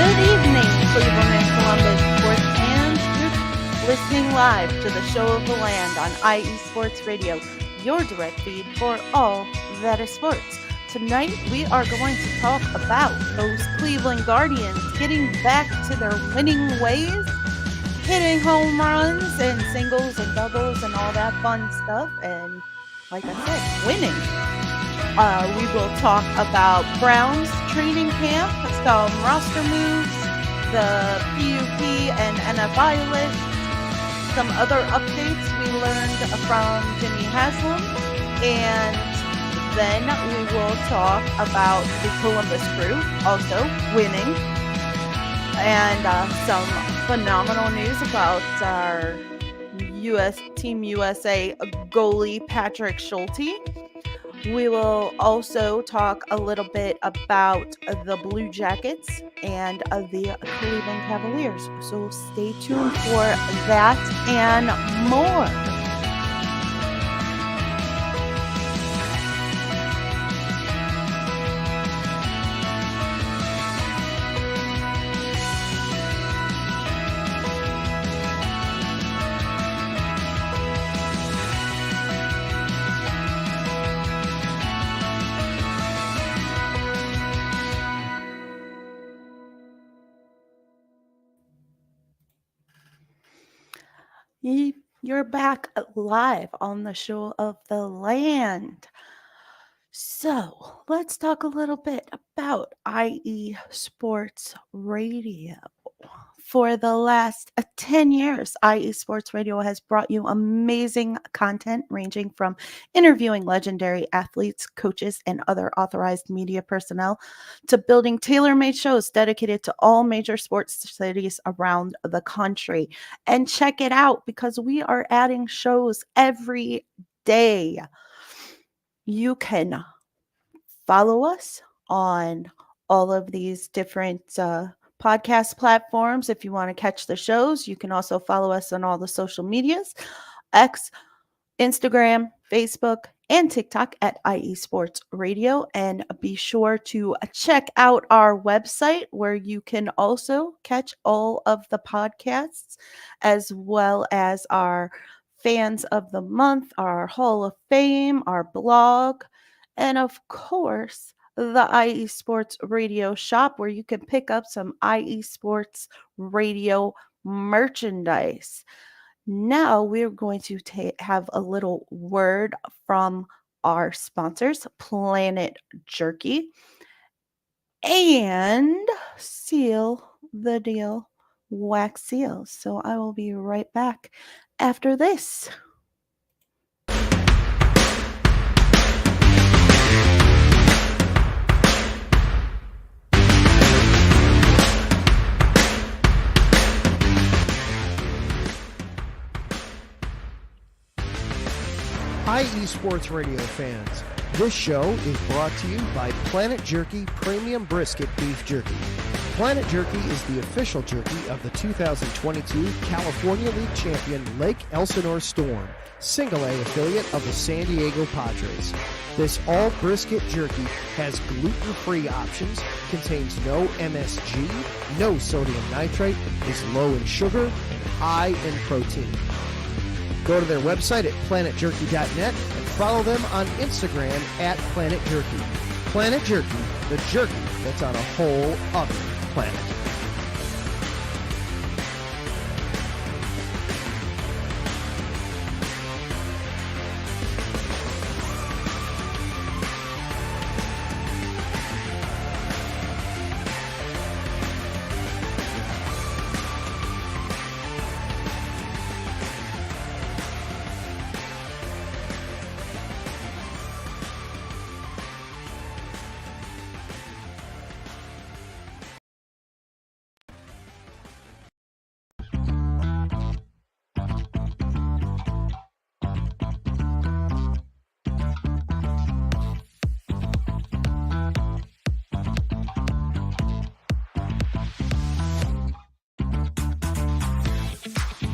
Good evening, Cleveland and Columbus sports fans. You're listening live to the Show of the Land on IE Sports Radio, your direct feed for all that is sports. Tonight, we are going to talk about those Cleveland Guardians getting back to their winning ways, hitting home runs and singles and doubles and all that fun stuff, and like I said, winning. We will talk about Browns training camp, some roster moves, the PUP and NFI list, some other updates we learned from Jimmy Haslam, and then we will talk about the Columbus Crew also winning, and some phenomenal news about our Team USA goalie Patrick Schulte. We will also talk a little bit about the Blue Jackets and the Cleveland Cavaliers. So stay tuned for that and more. You're back live on the Show of the Land. So let's talk a little bit about IE Sports Radio. For the last 10 years, IE Sports Radio has brought you amazing content ranging from interviewing legendary athletes, coaches, and other authorized media personnel to building tailor-made shows dedicated to all major sports cities around the country. And check it out because we are adding shows every day. You can follow us on all of these different podcast platforms. If you want to catch the shows, you can also follow us on all the social medias, X, Instagram, Facebook, and TikTok at IE Sports Radio. And be sure to check out our website where you can also catch all of the podcasts as well as our Fans of the Month, our Hall of Fame, our blog, and of course, the IE Sports Radio shop where you can pick up some IE Sports Radio merchandise. Now we're going to have a little word from our sponsors, Planet Jerky, and Seal the Deal Wax Seals. So I will be right back after this. IE Sports Radio fans, this show is brought to you by Planet Jerky Premium Brisket Beef Jerky. Planet Jerky is the official jerky of the 2022 California League champion Lake Elsinore Storm, Single A affiliate of the San Diego Padres. This all brisket jerky has gluten-free options, contains no MSG, no sodium nitrate, is low in sugar, and high in protein. Go to their website at planetjerky.net and follow them on Instagram at Planet Jerky. Planet Jerky, the jerky that's on a whole other planet.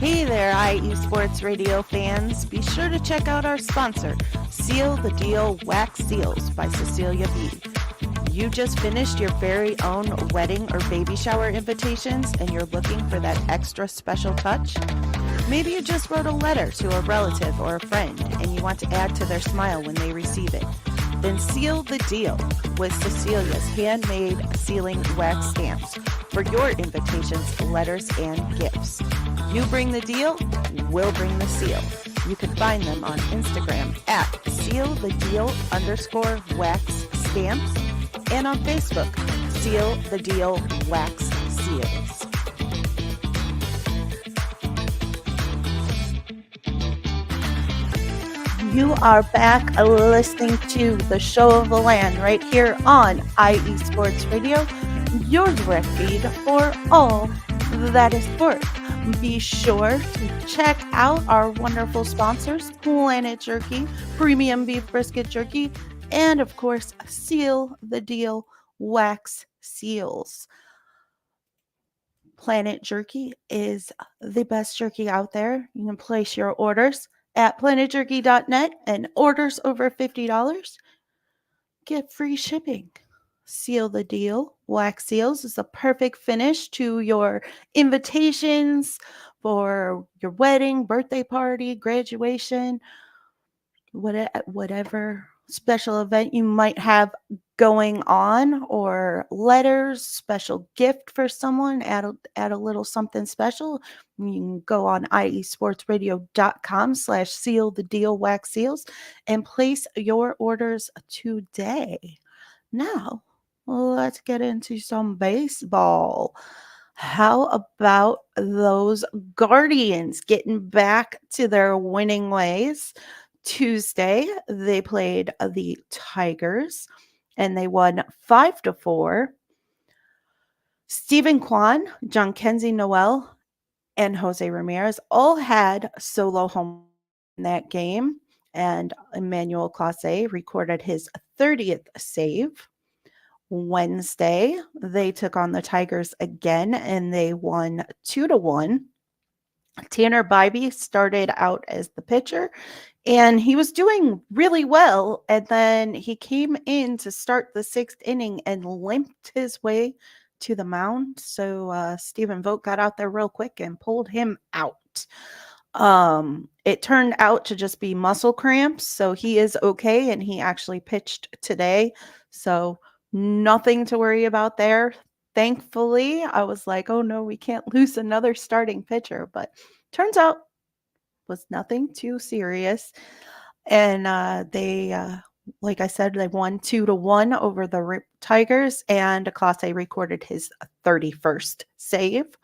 Hey there, IE Sports Radio fans. Be sure to check out our sponsor, Seal the Deal Wax Seals by Cecilia B. You just finished your very own wedding or baby shower invitations and you're looking for that extra special touch? Maybe you just wrote a letter to a relative or a friend and you want to add to their smile when they receive it. Then seal the deal with Cecilia's handmade sealing wax stamps for your invitations, letters, and gifts. You bring the deal, we'll bring the seal. You can find them on Instagram at sealthedeal_wax stamps and on Facebook, Seal the Deal Wax Seals. You are back listening to the Show of the Land right here on IE Sports Radio, your direct feed for all that is sport. Be sure to check out our wonderful sponsors, Planet Jerky, Premium Beef Brisket Jerky, and of course, Seal the Deal Wax Seals. Planet Jerky is the best jerky out there. You can place your orders at planetjerky.net, and orders over $50 get free shipping. Seal the Deal Wax Seals is a perfect finish to your invitations for your wedding, birthday party, graduation, whatever special event you might have going on, or letters, special gift for someone, add a little something special. You can go on iesportsradio.com/seal the deal wax seals and place your orders today. Now, let's get into some baseball. How about those Guardians getting back to their winning ways? Tuesday, they played the Tigers and they won 5-4. Stephen Kwan, John Kenzie Noel, and Jose Ramirez all had solo home in that game, and Emmanuel Clase recorded his 30th save. Wednesday, they took on the Tigers again and they won 2-1. Tanner Bybee started out as the pitcher and he was doing really well. And then he came in to start the sixth inning and limped his way to the mound. So Stephen Vogt got out there real quick and pulled him out. It turned out to just be muscle cramps. So he is okay. And he actually pitched today. So nothing to worry about there. Thankfully, I was like, oh no, we can't lose another starting pitcher. But turns out was nothing too serious. And like I said, they won 2-1 over the Tigers, and Clase recorded his 31st save.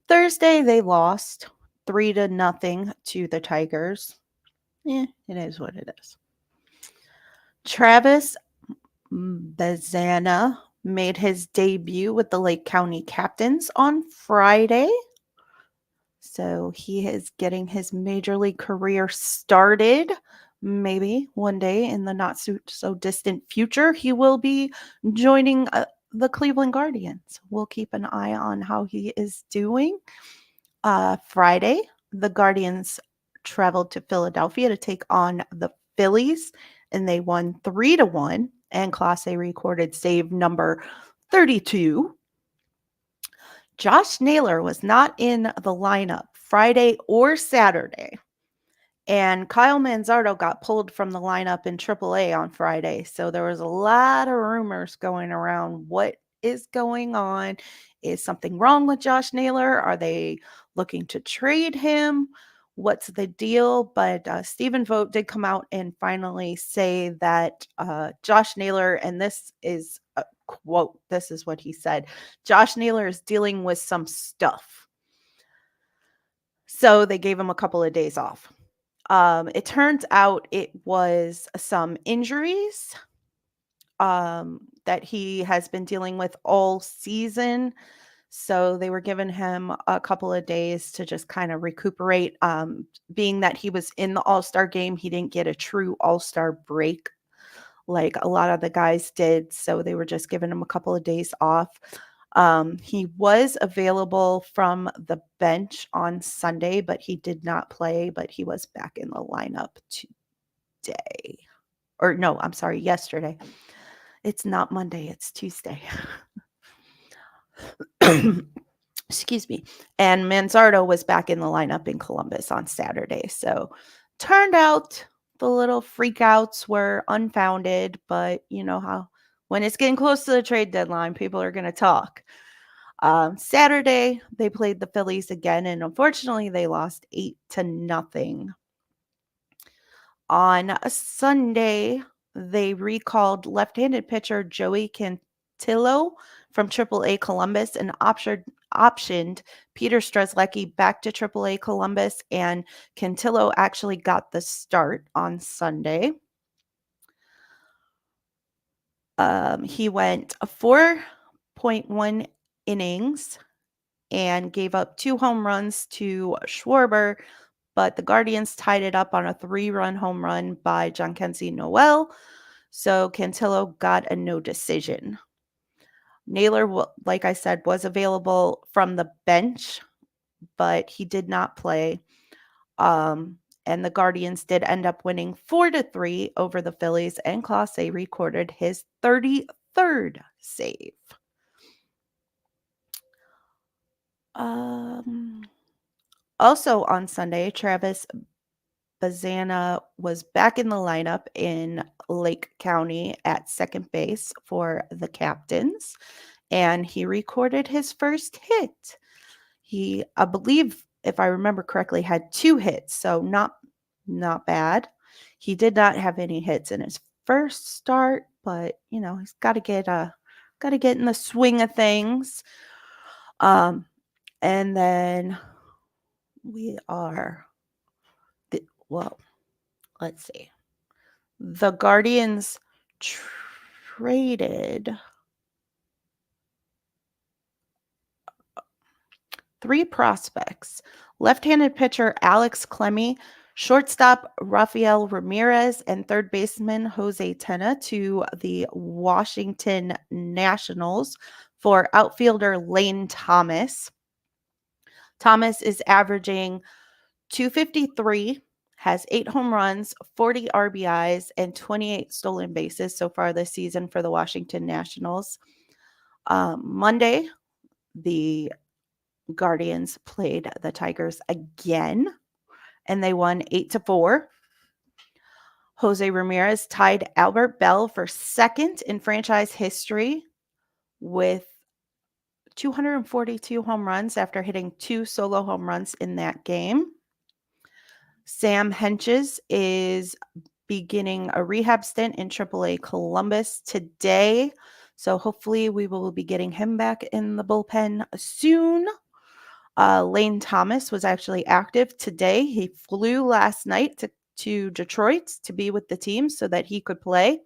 Thursday, they lost 3-0 to the Tigers. It is what it is. Travis Bazana made his debut with the Lake County Captains on Friday. So he is getting his major league career started. Maybe one day in the not so distant future, he will be joining the Cleveland Guardians. We'll keep an eye on how he is doing. Friday, the Guardians traveled to Philadelphia to take on the Phillies, and they won 3-1. And Clase recorded save number 32. Josh Naylor was not in the lineup Friday or Saturday. And Kyle Manzardo got pulled from the lineup in AAA on Friday. So there was a lot of rumors going around. What is going on? Is something wrong with Josh Naylor? Are they looking to trade him? What's the deal? But Stephen Vogt did come out and finally say that Josh Naylor, and this is a quote, this is what he said, Josh Naylor is dealing with some stuff. So they gave him a couple of days off. It turns out it was some injuries that he has been dealing with all season. So they were giving him a couple of days to just kind of recuperate. Being that he was in the All-Star game, he didn't get a true All-Star break like a lot of the guys did. So they were just giving him a couple of days off. He was available from the bench on Sunday, but he did not play, but he was back in the lineup today. Or no, I'm sorry, yesterday. It's not Monday, it's Tuesday. Excuse me. And Manzardo was back in the lineup in Columbus on Saturday. So turned out the little freakouts were unfounded, but you know how when it's getting close to the trade deadline, people are going to talk. Saturday, they played the Phillies again, and unfortunately, they lost 8-0. On a Sunday, they recalled left-handed pitcher Joey Cantillo from AAA Columbus and optioned Peter Strzelecki back to AAA Columbus, and Cantillo actually got the start on Sunday. He went 4.1 innings and gave up 2 home runs to Schwarber, but the Guardians tied it up on a 3-run home run by Jhonkensy Noel, so Cantillo got a no decision. Naylor, like I said, was available from the bench, but he did not play. And the Guardians did end up winning 4-3 over the Phillies, and Clase recorded his 33rd save. Also on Sunday, Travis Bazana was back in the lineup in Lake County at second base for the Captains, and he recorded his first hit. He, I believe, if I remember correctly, had 2 hits, so not bad. He did not have any hits in his first start, but you know he's got to get in the swing of things. And then we are well. Let's see. The Guardians traded 3 prospects: left-handed pitcher Alex Clemmie, shortstop Rafael Ramirez, and third baseman Jose Tena to the Washington Nationals for outfielder Lane Thomas. Thomas is averaging .253, has 8 home runs, 40 RBIs, and 28 stolen bases so far this season for the Washington Nationals. Monday, the Guardians played the Tigers again, and they won 8-4. Jose Ramirez tied Albert Bell for second in franchise history with 242 home runs after hitting 2 solo home runs in that game. Sam Hentges is beginning a rehab stint in AAA Columbus today, so hopefully we will be getting him back in the bullpen soon. Lane Thomas was actually active today. He flew last night to Detroit to be with the team so that he could play,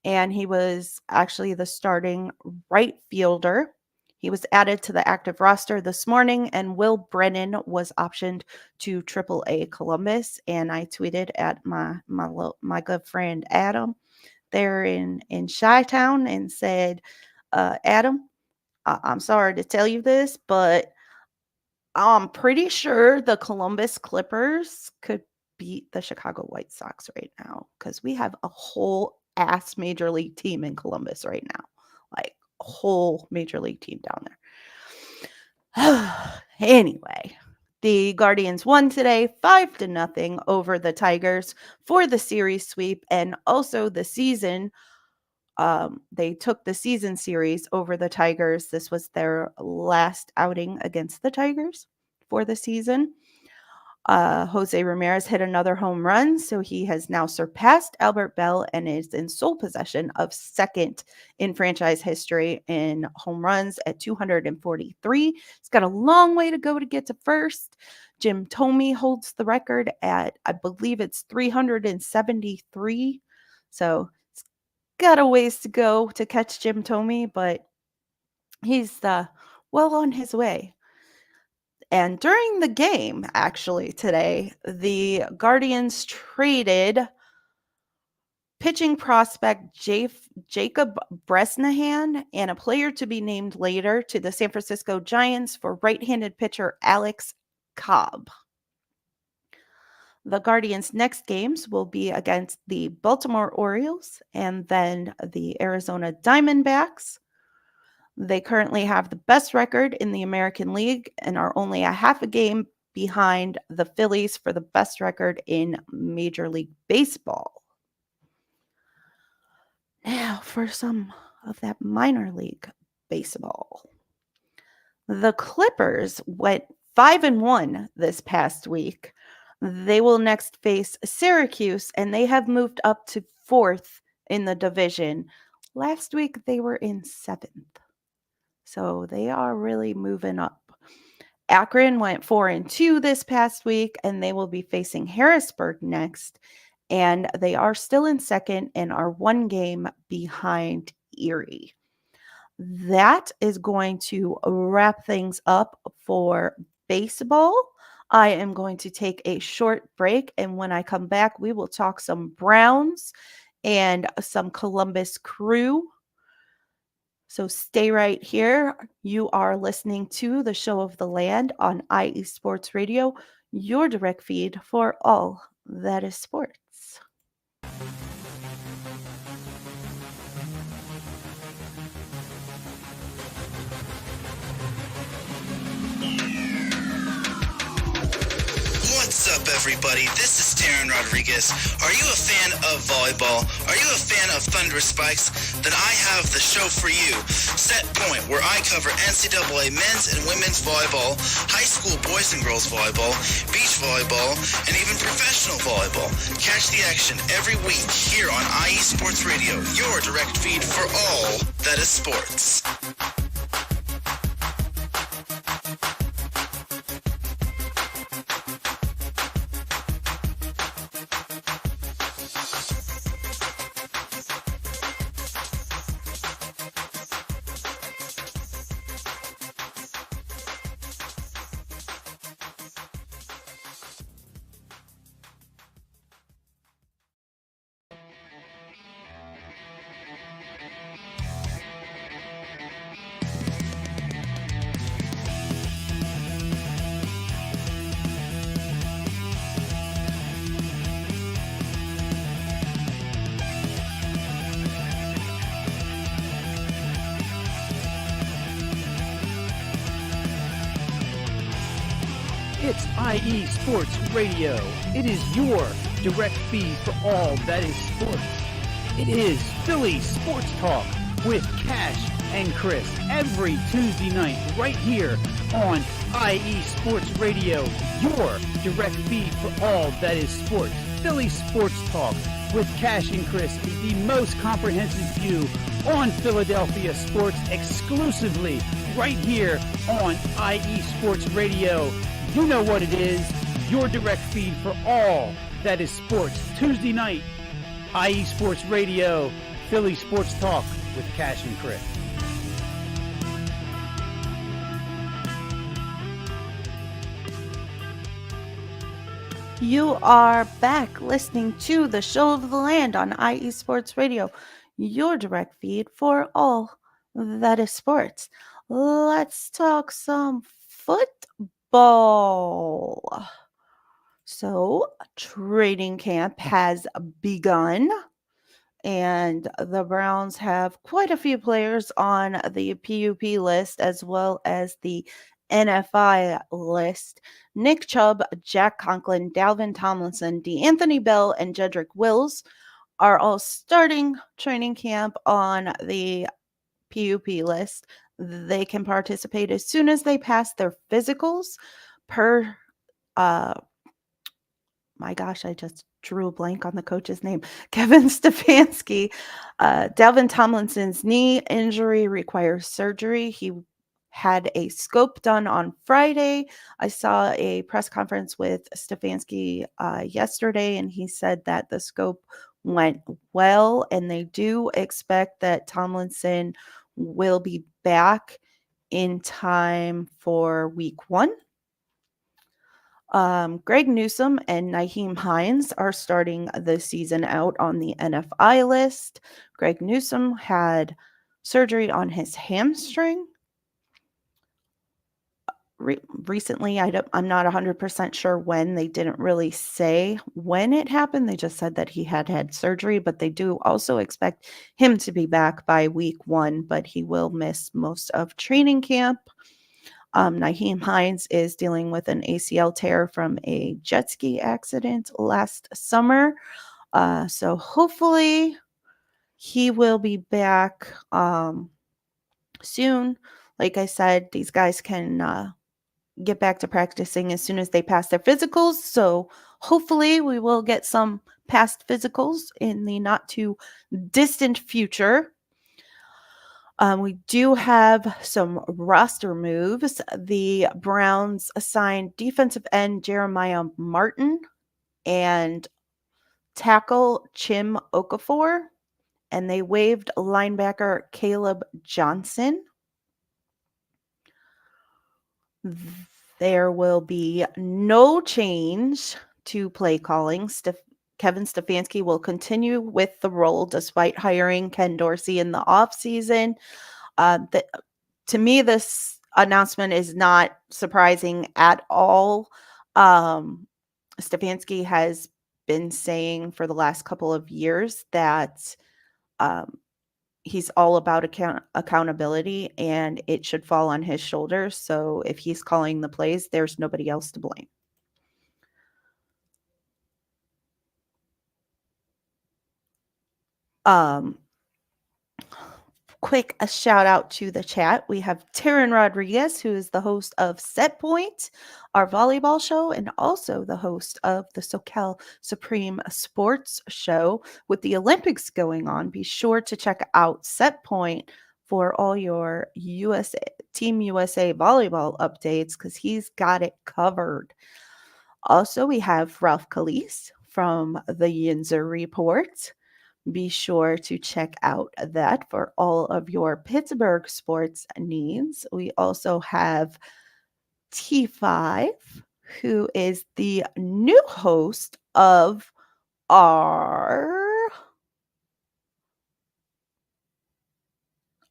and he was actually the starting right fielder. He was added to the active roster this morning, and Will Brennan was optioned to AAA Columbus. And I tweeted at my good friend Adam there in Chi-Town and said, Adam, I'm sorry to tell you this, but I'm pretty sure the Columbus Clippers could beat the Chicago White Sox right now because we have a whole ass major league team in Columbus right now. Like a whole major league team down there. Anyway, the Guardians won today 5-0 over the Tigers for the series sweep and also the season. They took the season series over the Tigers. This was their last outing against the Tigers for the season. Jose Ramirez hit another home run, so he has now surpassed Albert Bell and is in sole possession of second in franchise history in home runs at 243. He's got a long way to go to get to first. Jim Thome holds the record at, I believe it's 373. So it's got a ways to go to catch Jim Thome, but he's well on his way. And during the game, actually, today, the Guardians traded pitching prospect Jacob Bresnahan and a player to be named later to the San Francisco Giants for right-handed pitcher Alex Cobb. The Guardians' next games will be against the Baltimore Orioles and then the Arizona Diamondbacks. They currently have the best record in the American League and are only a half a game behind the Phillies for the best record in Major League Baseball. Now for some of that minor league baseball. The Clippers went 5-1 this past week. They will next face Syracuse, and they have moved up to 4th in the division. Last week, they were in 7th. So they are really moving up. Akron went 4-2 this past week, and they will be facing Harrisburg next. And they are still in 2nd and are 1 game behind Erie. That is going to wrap things up for baseball. I am going to take a short break, and when I come back, we will talk some Browns and some Columbus Crew. So stay right here. You are listening to the Show of the Land on IE Sports Radio, your direct feed for all that is sports. What's up, everybody? This is Darren Rodriguez. Are you a fan of volleyball? Are you a fan of Thunderous Spikes? Then I have the show for you. Set Point, where I cover NCAA men's and women's volleyball, high school boys and girls volleyball, beach volleyball, and even professional volleyball. Catch the action every week here on IE Sports Radio, your direct feed for all that is sports. It's IE Sports Radio. It is your direct feed for all that is sports. It is Philly Sports Talk with Cash and Chris every Tuesday night right here on IE Sports Radio, your direct feed for all that is sports. Philly Sports Talk with Cash and Chris is the most comprehensive view on Philadelphia sports exclusively right here on IE Sports Radio. You know what it is, your direct feed for all that is sports. Tuesday night, IE Sports Radio, Philly Sports Talk with Cash and Chris. You are back listening to the Show of the Land on IE Sports Radio, your direct feed for all that is sports. Let's talk some football. So, training camp has begun, and the Browns have quite a few players on the PUP list as well as the NFI list. Nick Chubb, Jack Conklin, Dalvin Tomlinson, DeAnthony Bell, and Jedrick Wills are all starting training camp on the PUP list. They can participate as soon as they pass their physicals per my gosh, I just drew a blank on the coach's name. Kevin Stefanski. Dalvin Tomlinson's knee injury requires surgery. He had a scope done on Friday. I saw a press conference with Stefanski yesterday, and he said that the scope went well, and they do expect that Tomlinson will be back in time for week 1. Greg Newsome and Nyheim Hines are starting the season out on the NFI list. Greg Newsome had surgery on his hamstring. recently. I'm not 100% sure when. They didn't really say when it happened. They just said that he had surgery, but they do also expect him to be back by week 1, but he will miss most of training camp. Naheem Hines is dealing with an ACL tear from a jet ski accident last summer. So hopefully he will be back soon. Like I said, these guys can get back to practicing as soon as they pass their physicals. So hopefully we will get some past physicals in the not too distant future. We do have some roster moves. The Browns assigned defensive end Jeremiah Martin and tackle Chim Okafor, and they waived linebacker Caleb Johnson. There will be no change to play calling. Kevin Stefanski will continue with the role despite hiring Ken Dorsey in the offseason. To me, this announcement is not surprising at all. Stefanski has been saying for the last couple of years that he's all about accountability, and it should fall on his shoulders. So if he's calling the plays, there's nobody else to blame. Quick a shout out to the chat. We have Taryn Rodriguez, who is the host of Set Point, our volleyball show, and also the host of the SoCal Supreme Sports Show. With the Olympics going on, be sure to check out Set Point for all your Team USA volleyball updates because he's got it covered. Also, we have Ralph Calise from the Yinzer Report. Be sure to check out that for all of your Pittsburgh sports needs. We also have T5, who is the new host of our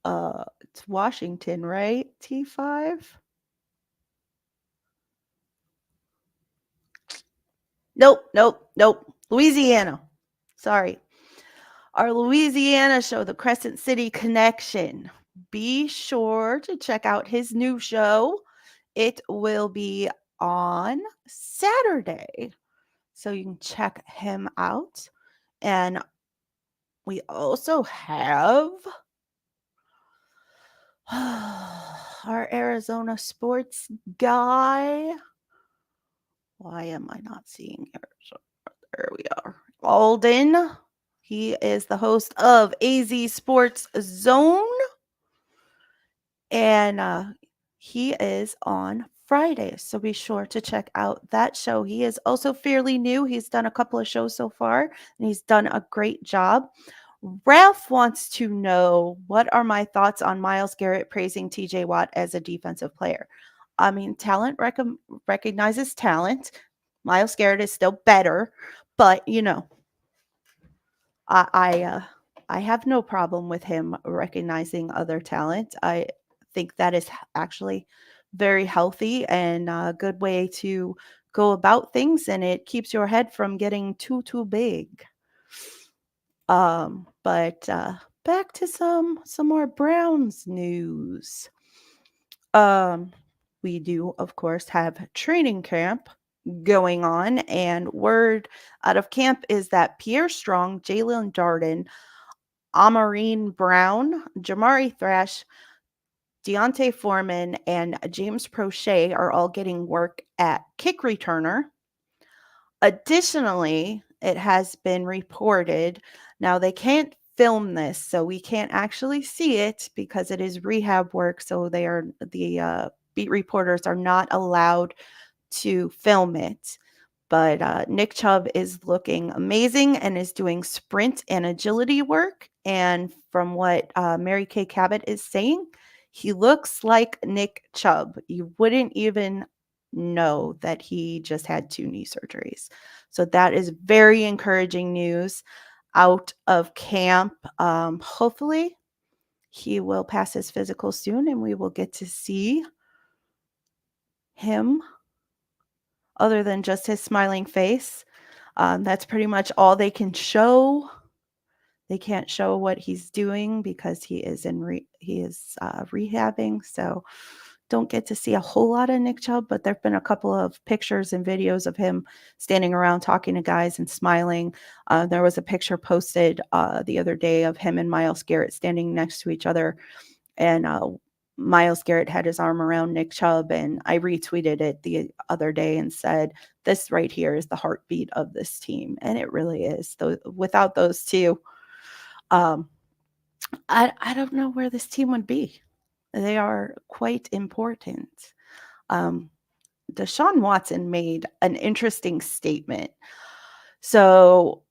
it's Washington, right? T5? Nope. Louisiana. Sorry. Our Louisiana show, the Crescent City Connection. Be sure to check out his new show. It will be on Saturday. So you can check him out. And we also have our Arizona sports guy. Why am I not seeing Arizona? There we are. Alden. He is the host of AZ Sports Zone. And he is on Fridays. So be sure to check out that show. He is also fairly new. He's done a couple of shows so far, and he's done a great job. Ralph wants to know, what are my thoughts on Myles Garrett praising TJ Watt as a defensive player? I mean, talent recognizes talent. Myles Garrett is still better, but I have no problem with him recognizing other talent. I think that is actually very healthy and a good way to go about things, and it keeps your head from getting too big. But back to some more Browns news. We do, of course, have training camp going on, and word out of camp is that Pierre Strong, Jalen Darden, Amarine Brown, Jamari Thrash, Deontay Foreman, and James Prochet are all getting work at kick returner. Additionally, it has been reported, now they can't film this, so we can't actually see it because it is rehab work, so the beat reporters are not allowed to film it. But Nick Chubb is looking amazing and is doing sprint and agility work. And from what Mary Kay Cabot is saying, he looks like Nick Chubb. You wouldn't even know that he just had 2 knee surgeries. So that is very encouraging news out of camp. Hopefully, he will pass his physical soon and we will get to see him other than just his smiling face. That's pretty much all they can show. They can't show what he's doing because he is rehabbing. So don't get to see a whole lot of Nick Chubb, but there've been a couple of pictures and videos of him standing around talking to guys and smiling. There was a picture posted the other day of him and Myles Garrett standing next to each other, and Myles Garrett had his arm around Nick Chubb, and I retweeted it the other day and said, "This right here is the heartbeat of this team," and it really is. Without those two, um, I don't know where this team would be. They are quite important. Um, Deshaun Watson made an interesting statement. So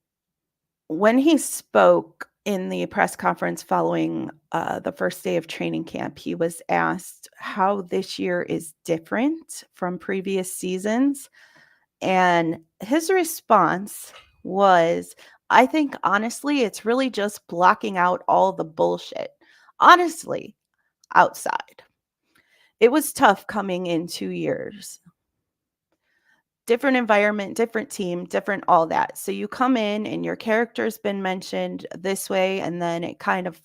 when he spoke in the press conference following the first day of training camp, he was asked how this year is different from previous seasons. And his response was, I think honestly, it's really just blocking out all the bullshit. Honestly, outside. It was tough coming in 2 years. Different environment, different team, different all that. So you come in and your character's been mentioned this way, and then it kind of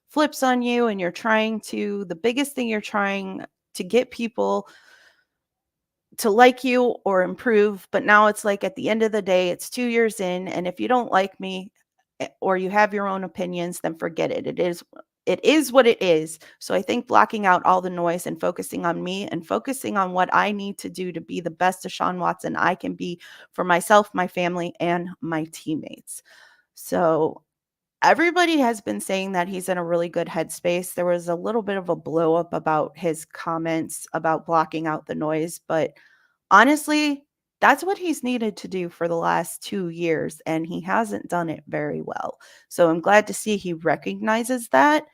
flips on you, and the biggest thing you're trying to get people to like you or improve. But now it's like at the end of the day, it's 2 years in, and if you don't like me or you have your own opinions, then forget it. It is what it is. So I think blocking out all the noise and focusing on me and focusing on what I need to do to be the best Deshaun Watson I can be for myself, my family, and my teammates. So everybody has been saying that he's in a really good headspace. There was a little bit of a blow up about his comments about blocking out the noise, but honestly, that's what he's needed to do for the last 2 years, and he hasn't done it very well. So I'm glad to see he recognizes that,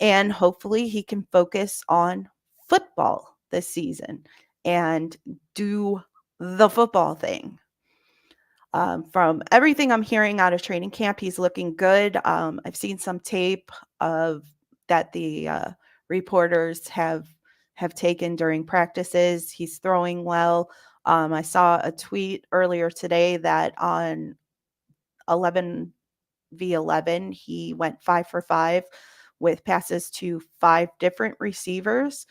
and hopefully he can focus on football this season and do the football thing. From everything I'm hearing out of training camp, he's looking good. I've seen some tape of that the reporters have taken during practices. He's throwing well. I saw a tweet earlier today that on 11v11, he went 5 for 5 with passes to 5 different receivers.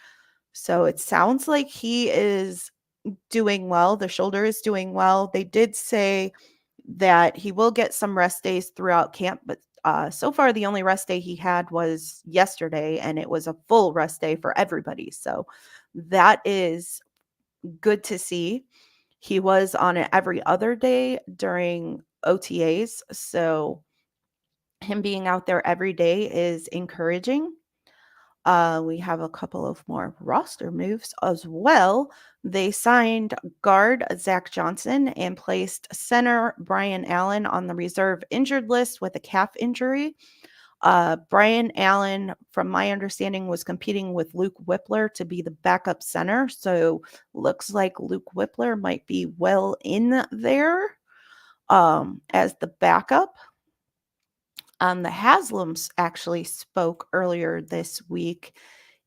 So it sounds like he is doing well. The shoulder is doing well. They did say that he will get some rest days throughout camp, but so far the only rest day he had was yesterday, and it was a full rest day for everybody. So that is good to see. He was on it every other day during OTAs, so him being out there every day is encouraging. We have a couple of more roster moves as well. They signed guard Zach Johnson and placed center Brian Allen on the reserve injured list with a calf injury. Brian Allen, from my understanding, was competing with Luke Whippler to be the backup center. So looks like Luke Whippler might be well in there as the backup. The Haslams actually spoke earlier this week,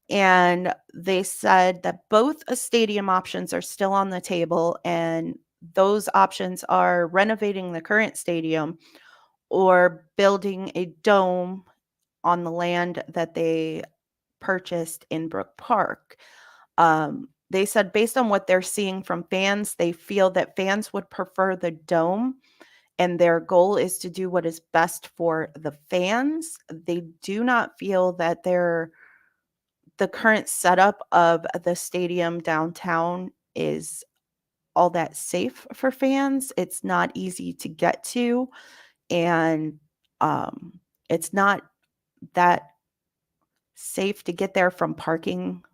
and they said that both stadium options are still on the table, and those options are renovating the current stadium or building a dome on the land that they purchased in Brook Park. They said based on what they're seeing from fans, they feel that fans would prefer the dome, and their goal is to do what is best for the fans. They do not feel that the current setup of the stadium downtown is all that safe for fans. It's not easy to get to, and it's not that safe to get there from parking.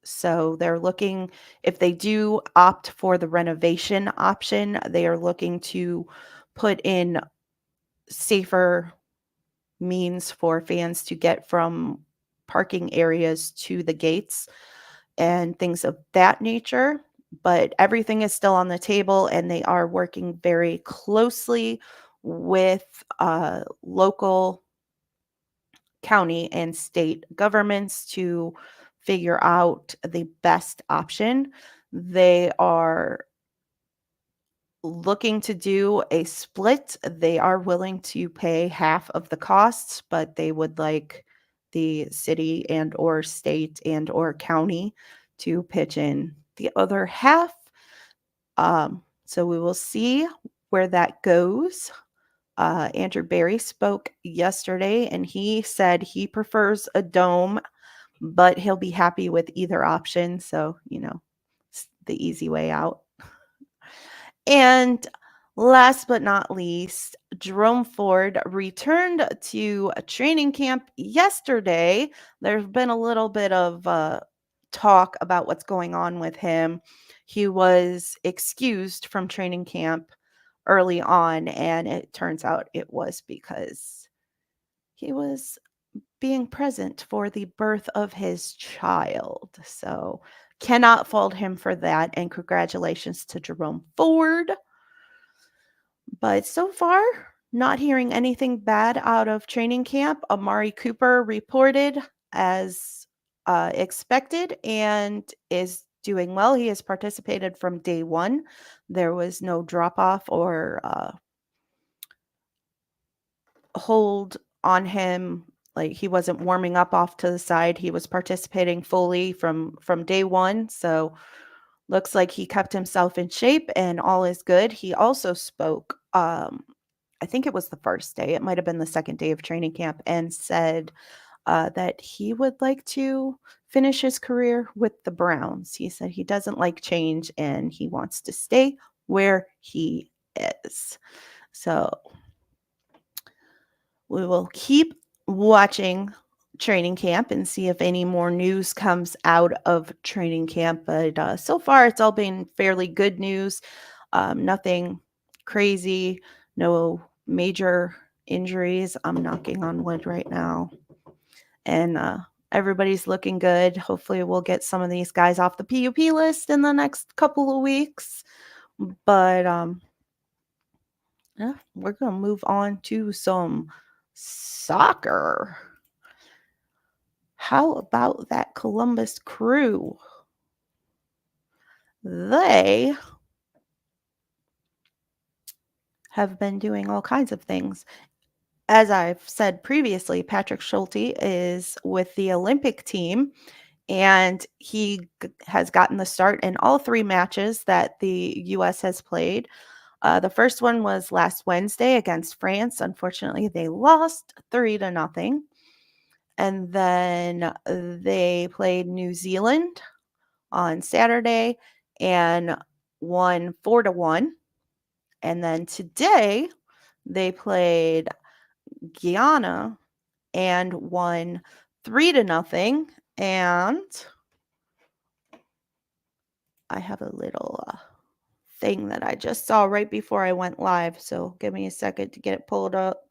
So they're looking, if they do opt for the renovation option, they are looking to put in safer means for fans to get from parking areas to the gates and things of that nature. But everything is still on the table, and they are working very closely with local, county, and state governments to figure out the best option. They are looking to do a split. They are willing to pay half of the costs, but they would like the city and or state and or county to pitch in the other half. So we will see where that goes. Andrew Barry spoke yesterday and he said he prefers a dome, but he'll be happy with either option. So, it's the easy way out. And last but not least, Jerome Ford returned to a training camp yesterday. There's been a little bit of talk about what's going on with him. He was excused from training camp early on, and it turns out it was because he was being present for the birth of his child. So, cannot fault him for that. And congratulations to Jerome Ford. But so far, not hearing anything bad out of training camp. Amari Cooper reported as expected and is doing well. He has participated from day one. There was no drop off or hold on him. Like he wasn't warming up off to the side. He was participating fully from day one. So looks like he kept himself in shape and all is good. He also spoke I think it was the first day, it might have been the second day of training camp, and said that he would like to finish his career with the Browns. He said he doesn't like change and he wants to stay where he is. So we will keep watching training camp and see if any more news comes out of training camp. But so far, it's all been fairly good news. Nothing crazy, no major injuries. I'm knocking on wood right now. And everybody's looking good. Hopefully, we'll get some of these guys off the PUP list in the next couple of weeks. But yeah, we're going to move on to some soccer. How about that Columbus Crew? They have been doing all kinds of things. As I've said previously, Patrick Schulte is with the Olympic team, and he has gotten the start in all 3 matches that the U.S. has played. The first one was last Wednesday against France. Unfortunately, they lost 3-0. And then they played New Zealand on Saturday and won 4-1. And then today they played Guyana and won 3-0. And I have a little thing that I just saw right before I went live. So give me a second to get it pulled up.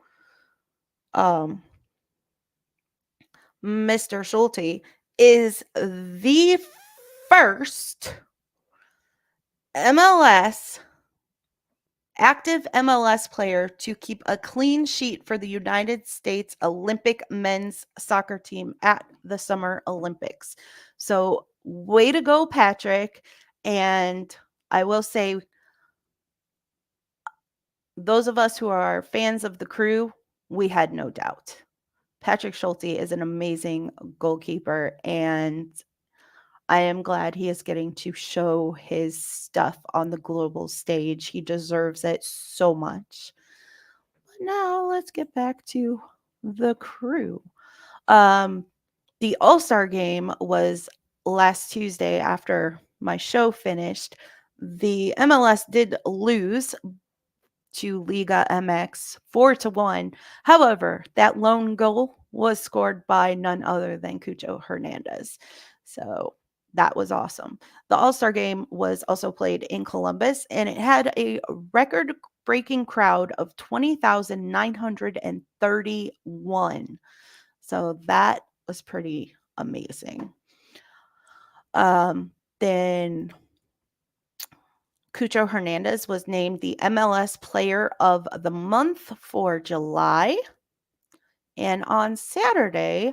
Mr. Schulte is the first active MLS player to keep a clean sheet for the United States Olympic men's soccer team at the Summer Olympics. So, way to go, Patrick. And I will say, those of us who are fans of the Crew, we had no doubt. Patrick Schulte is an amazing goalkeeper, and I am glad he is getting to show his stuff on the global stage. He deserves it so much. But now let's get back to the Crew. The All-Star game was last Tuesday after my show finished. The MLS did lose to Liga MX 4-1. However, that lone goal was scored by none other than Cucho Hernandez. So that was awesome. The All-Star game was also played in Columbus, and it had a record-breaking crowd of 20,931. So that was pretty amazing. Then Cucho Hernandez was named the MLS Player of the Month for July. And on Saturday,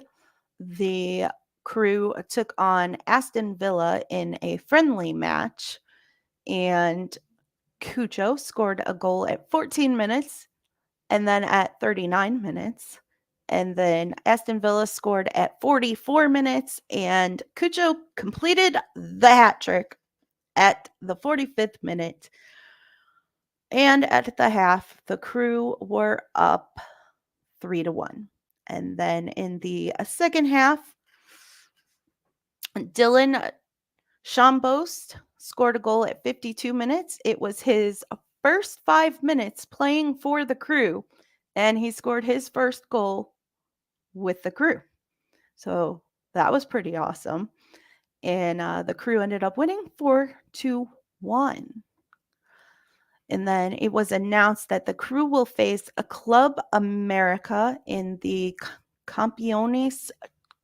the Crew took on Aston Villa in a friendly match, and Cucho scored a goal at 14 minutes and then at 39 minutes. And then Aston Villa scored at 44 minutes, and Cucho completed the hat trick at the 45th minute. And at the half, the Crew were up 3-1. And then in the second half, Dylan Shambost scored a goal at 52 minutes. It was his first 5 minutes playing for the Crew, and he scored his first goal with the Crew. So that was pretty awesome. And the Crew ended up winning 4-1. And then it was announced that the Crew will face a Club America in the Campeones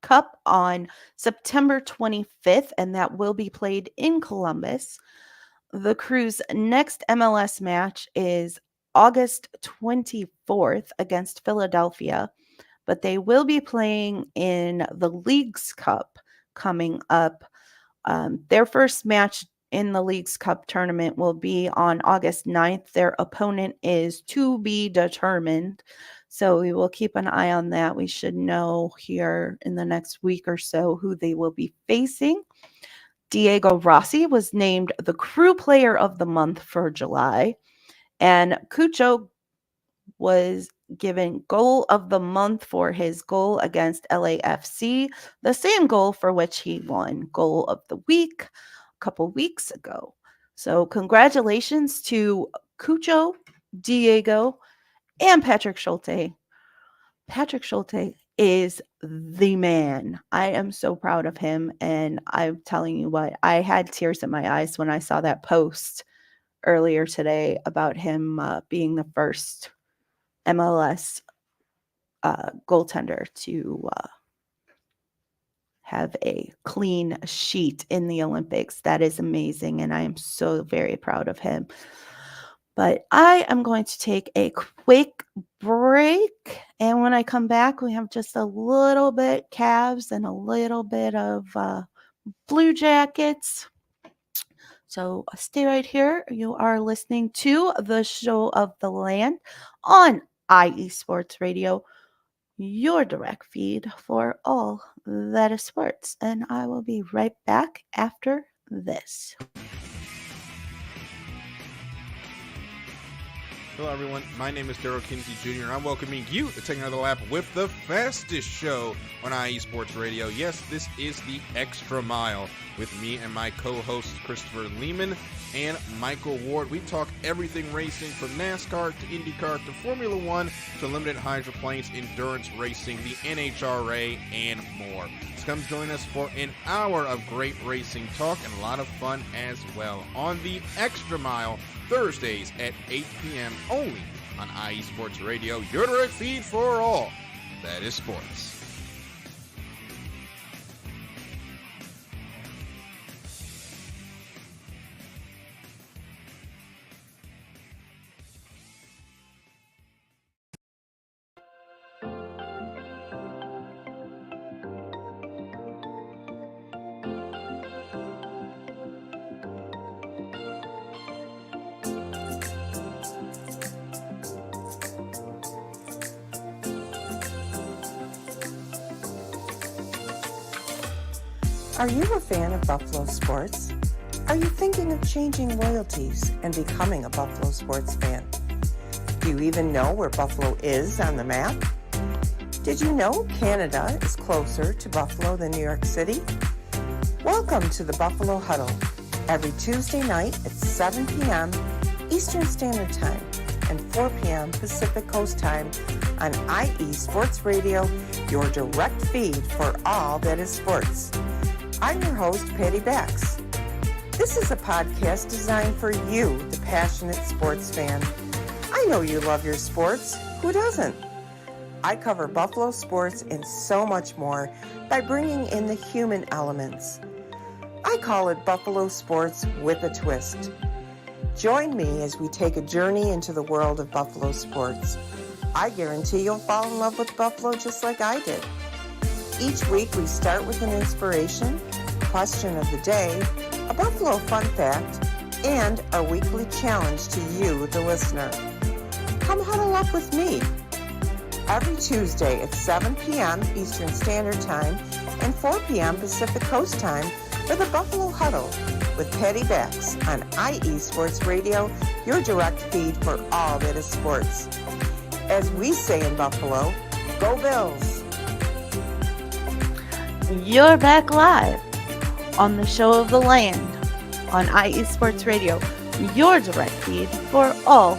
Cup on September 25th, and that will be played in Columbus. The Crew's next MLS match is August 24th against Philadelphia, but they will be playing in the Leagues Cup coming up. Their first match in the Leagues Cup tournament will be on August 9th. Their opponent is to be determined, so we will keep an eye on that. We should know here in the next week or so who they will be facing. Diego Rossi was named the Crew Player of the Month for July, and Cucho was given Goal of the Month for his goal against LAFC, the same goal for which he won Goal of the Week a couple weeks ago. So congratulations to Cucho, Diego, and Patrick Schulte. Patrick Schulte is the man. I am so proud of him, and I'm telling you what, I had tears in my eyes when I saw that post earlier today about him being the first MLS goaltender to have a clean sheet in the Olympics. That is amazing, and I am so very proud of him. But I am going to take a quick break, and when I come back, we have just a little bit Cavs and a little bit of Blue Jackets. So stay right here. You are listening to the Show of the Land on IE Sports Radio, your direct feed for all that is sports. And I will be right back after this. Hello, everyone. My name is Daryl Kinsey Jr., and I'm welcoming you to take another lap with the fastest show on IE Sports Radio. Yes, this is the Extra Mile with me and my co-hosts Christopher Lehman and Michael Ward. We talk everything racing from NASCAR to IndyCar to Formula One to limited hydroplanes, endurance racing, the NHRA, and more. So come join us for an hour of great racing talk and a lot of fun as well on the Extra Mile, Thursdays at 8 p.m. only on IE Sports Radio, your direct feed for all that is sports. Are you a fan of Buffalo sports? Are you thinking of changing loyalties and becoming a Buffalo sports fan? Do you even know where Buffalo is on the map? Did you know Canada is closer to Buffalo than New York City? Welcome to the Buffalo Huddle, every Tuesday night at 7 p.m. Eastern Standard Time and 4 p.m. Pacific Coast Time on IE Sports Radio, your direct feed for all that is sports. I'm your host, Patty Bax. This is a podcast designed for you, the passionate sports fan. I know you love your sports. Who doesn't? I cover Buffalo sports and so much more by bringing in the human elements. I call it Buffalo Sports with a Twist. Join me as we take a journey into the world of Buffalo sports. I guarantee you'll fall in love with Buffalo just like I did. Each week we start with an inspiration, question of the day, a Buffalo fun fact, and our weekly challenge to you, the listener. Come huddle up with me every Tuesday at 7 p.m. Eastern Standard Time and 4 p.m. Pacific Coast Time for the Buffalo Huddle with Patty Bax on IE Sports Radio, your direct feed for all that is sports. As we say in Buffalo, go Bills! You're back live on the show of the land on IE Sports Radio, your direct feed for all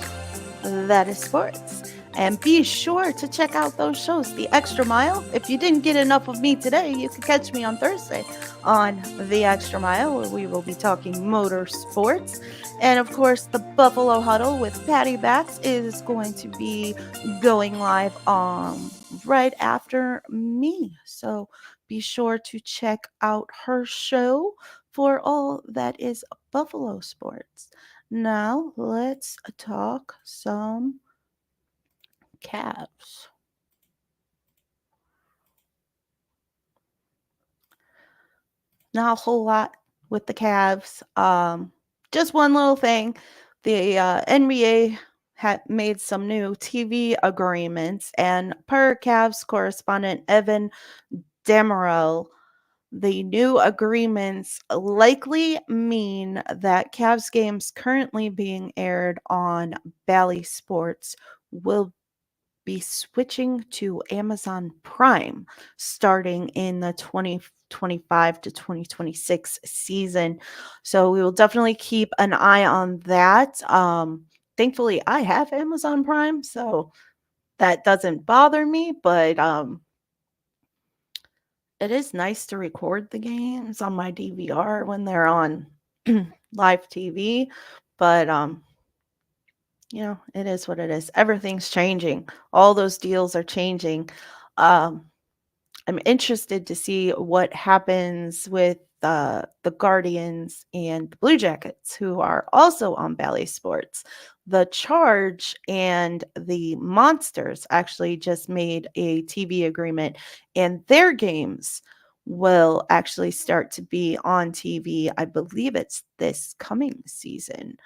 that is sports. And be sure to check out those shows, The Extra Mile. If you didn't get enough of me today, you can catch me on Thursday on The Extra Mile, where we will be talking motorsports. And of course, the Buffalo Huddle with Patty Bax is going to be going live right after me. So be sure to check out her show for all that is Buffalo sports. Now, let's talk some Cavs. Not a whole lot with the Cavs. Just one little thing. The NBA had made some new TV agreements, and per Cavs correspondent Evan Demerel, the new agreements likely mean that Cavs games currently being aired on Bally Sports will be switching to Amazon Prime starting in the 2025 to 2026 season. So we will definitely keep an eye on that. Thankfully, I have Amazon Prime, so that doesn't bother me, but it is nice to record the games on my DVR when they're on live TV, but it is what it is. Everything's changing. All those deals are changing. Um, I'm interested to see what happens with the Guardians and the Blue Jackets, who are also on Bally Sports. The Charge and the Monsters actually just made a TV agreement, and their games will actually start to be on TV. I believe it's this coming season.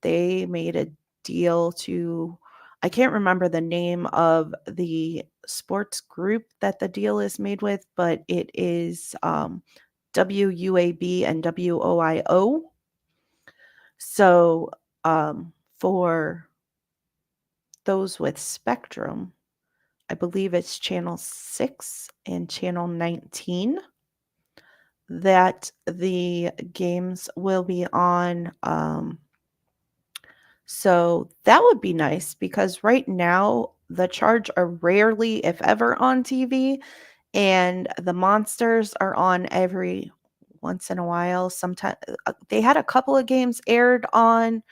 They made a deal to, I can't remember the name of the sports group that the deal is made with, but it is WUAB and WOIO. So for those with Spectrum, I believe it's channel 6 and channel 19 that the games will be on. So that would be nice because right now the Charge are rarely, if ever, on TV, and the Monsters are on every once in a while. Sometimes they had a couple of games aired on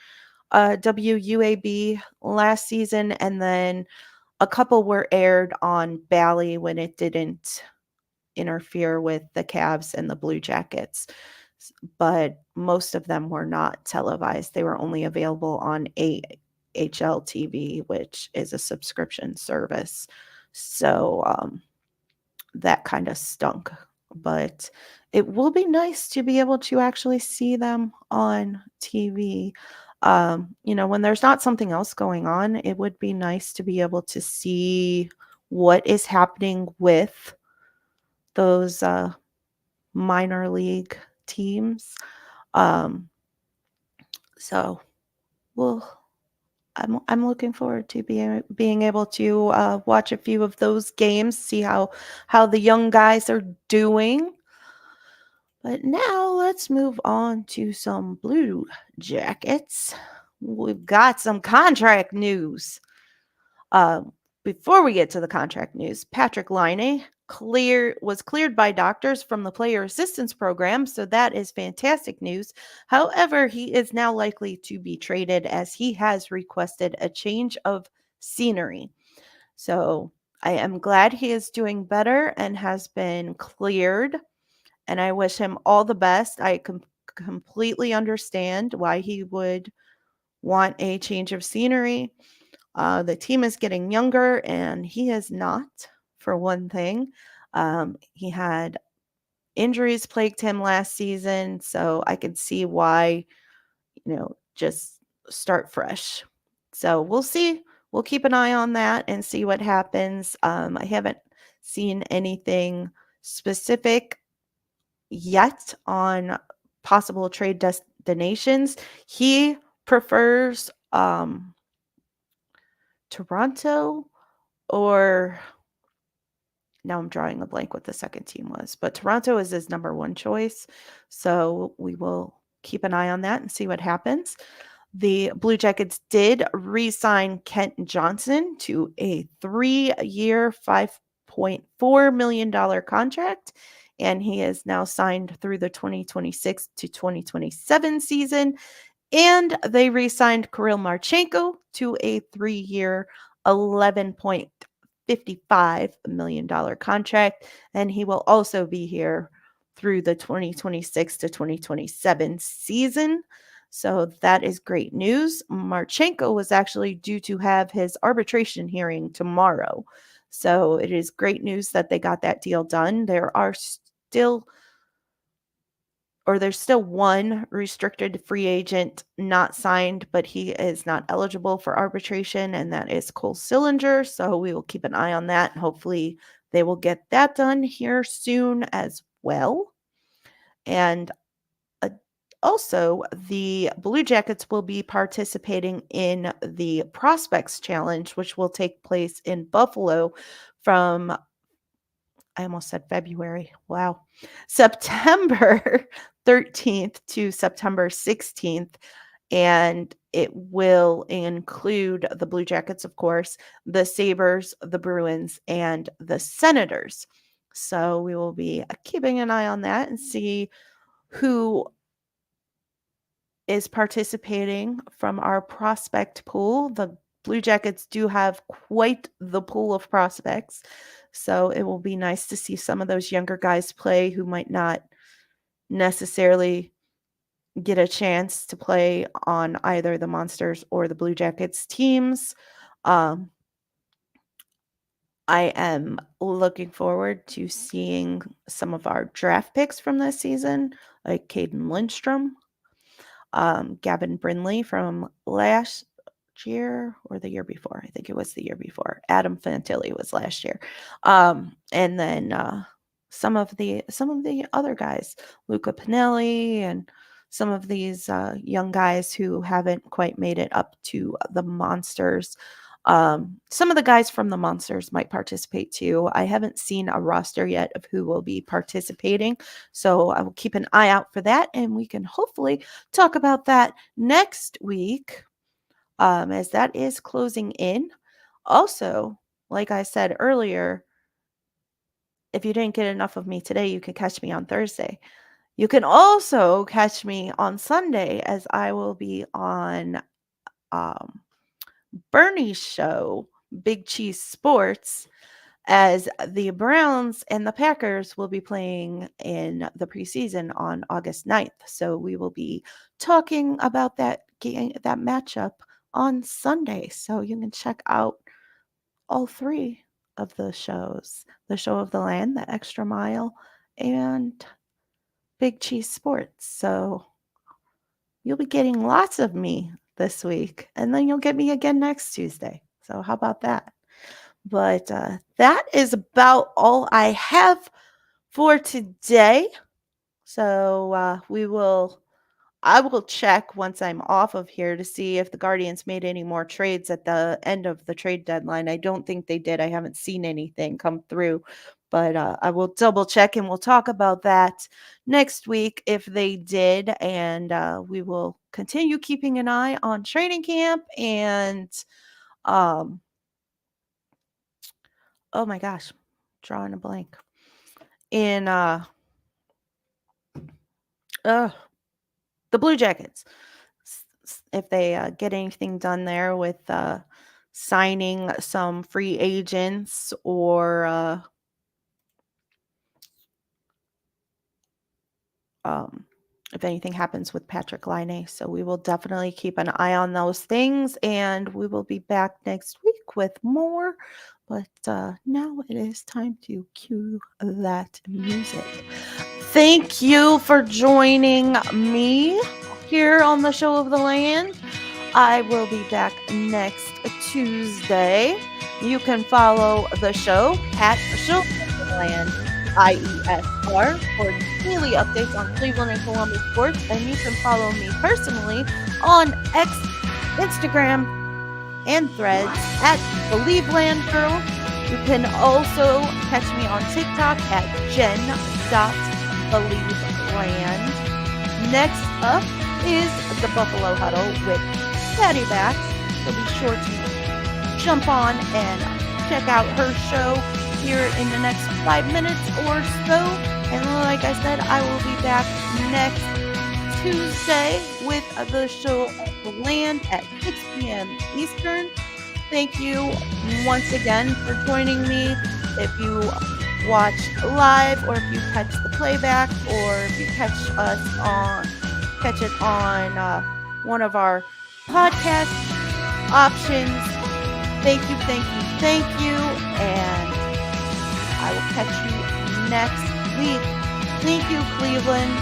WUAB last season, and then a couple were aired on Bally when it didn't interfere with the Cavs and the Blue Jackets. But most of them were not televised. They were only available on AHL TV, which is a subscription service. So that kind of stunk. But it will be nice to be able to actually see them on TV. When there's not something else going on, it would be nice to be able to see what is happening with those minor league teams. So I'm looking forward to being able to watch a few of those games, see how the young guys are doing. But now let's move on to some Blue Jackets. We've got some contract news. Before we get to the contract news, Patrick Laine was cleared by doctors from the player assistance program, so that is fantastic news. However, he is now likely to be traded as he has requested a change of scenery. So I am glad he is doing better and has been cleared, and I wish him all the best. I completely understand why he would want a change of scenery. The team is getting younger, and he is not, for one thing. He had injuries plagued him last season, so I could see why, just start fresh. So we'll see. We'll keep an eye on that and see what happens. I haven't seen anything specific yet on possible trade destinations. He prefers Toronto, or now I'm drawing a blank what the second team was, but Toronto is his number one choice. So we will keep an eye on that and see what happens. The Blue Jackets did re-sign Kent Johnson to a 3-year, $5.4 million contract, and he is now signed through the 2026 to 2027 season. And they re-signed Kirill Marchenko to a 3-year, $11.55 million contract, and he will also be here through the 2026 to 2027 season. So that is great news. Marchenko was actually due to have his arbitration hearing tomorrow. So it is great news that they got that deal done. There's still one restricted free agent not signed, but he is not eligible for arbitration, and that is Cole Sillinger. So we will keep an eye on that, and hopefully they will get that done here soon as well. And also, the Blue Jackets will be participating in the Prospects Challenge, which will take place in Buffalo from, I almost said February. Wow. September 13th to September 16th. And it will include the Blue Jackets, of course, the Sabres, the Bruins, and the Senators. So we will be keeping an eye on that and see who is participating from our prospect pool. The Blue Jackets do have quite the pool of prospects. So it will be nice to see some of those younger guys play who might not necessarily get a chance to play on either the Monsters or the Blue Jackets teams. Um, I am looking forward to seeing some of our draft picks from this season, like Caden Lindstrom, Gavin Brindley from last year or the year before. I think it was the year before. Adam Fantilli was last year. And then some of the other guys, Luca Pinelli, and some of these young guys who haven't quite made it up to the Monsters. Some of the guys from the Monsters might participate too. I haven't seen a roster yet of who will be participating, so I will keep an eye out for that, and we can hopefully talk about that next week, as that is closing in. Also, like I said earlier, if you didn't get enough of me today, you can catch me on Thursday. You can also catch me on Sunday, as I will be on um, Bernie's show, Big Cheese Sports, as the Browns and the Packers will be playing in the preseason on August 9th. So we will be talking about that game, that matchup on Sunday. So you can check out all three of the shows: the Show of the Land, the Extra Mile, and Big Cheese Sports. So you'll be getting lots of me this week, and then you'll get me again next Tuesday. So how about that? But that is about all I have for today. So I will check once I'm off of here to see if the Guardians made any more trades at the end of the trade deadline. I don't think they did. I haven't seen anything come through, but I will double check, and we'll talk about that next week if they did. And we will continue keeping an eye on training camp and um, oh my gosh, drawing a blank. In the Blue Jackets, if they get anything done there with signing some free agents, or if anything happens with Patrick Laine. So we will definitely keep an eye on those things, and we will be back next week back with more. But now it is time to cue that music. Thank you for joining me here on the Show of the Land. I will be back next Tuesday. You can follow the show at Show of the Land, IESR, for daily updates on Cleveland and Columbus sports. And you can follow me personally on Instagram, and Threads at Believeland Girl. You can also catch me on TikTok at Jen.BelieveLand. Next up is the Buffalo Huddle with Patty Back. So be sure to jump on and check out her show here in the next 5 minutes or so. And like I said, I will be back next Tuesday with the Show of the Land at 6 p.m. Eastern. Thank you once again for joining me. If you watch live, or if you catch the playback, or if you catch it on one of our podcast options, thank you, and I will catch you next week. Thank you, Cleveland.